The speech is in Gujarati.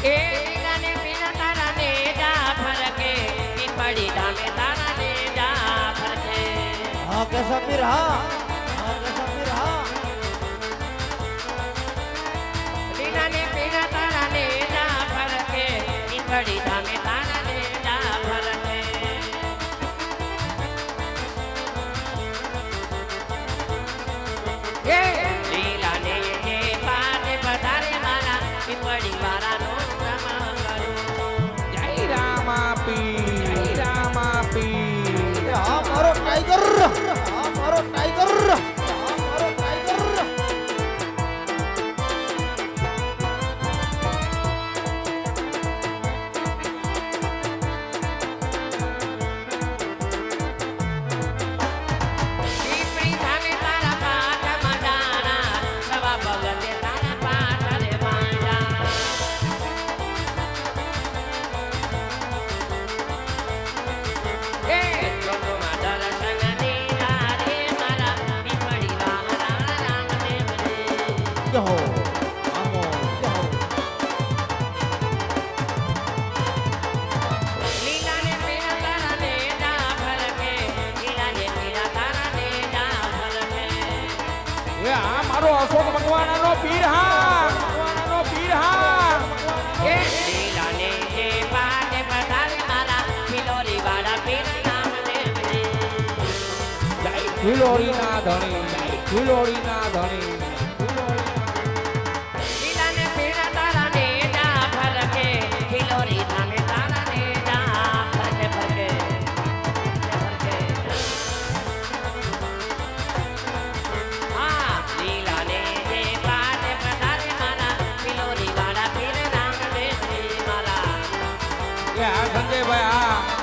એ લીલાને પીળા તારા ને જા ફરકે પીપળી ધામે તારા ને જા ફરકે હા કે સમીર હા હા કે સમીર હા લીલાને પીળા તારા ને જા ફરકે પીપળી ધામે તારા ને જા ફરકે એ લીલાને જે પાને પધારે મારા પીપળી વાળાનો રમા કરું જય રામાપી જય રામાપી હા મારો ટાઈગર હા મારો ટાઈગર હા મારો ટાઈગર પીપળી ધામે તારા પાઠ મજાના સવા ભગતે તારા પાઠ રે વાંજા એ લોકોમાં દર્શન દીધા રે મારા પીપળી વાળા રામદેવ રે જય હો આમો જય હો લીલાને પીળા તારા ને જા ફરકે લીલાને પીળા તારા ને જા ફરકે એ આ મારો અશોક ભગવાનનો પીર હા ભગવાનનો પીર હા એ લીલાને જે પાટે પધારે મારા ફિલોરી વાળા પીર રામદેવ રે જય ફિલોરીના ધણી જય ફિલોરીના ધણી લીલાને પીળા તારા ને જા ફરકે ફિલોરી ધામે તારા ને જા ફરકે ફરકે ફરકે હા લીલાને જે પાટે પધારે મારા ફિલોરી વાળા પીર રામદેવ રે મારા એ આ સંજયભાઈ આ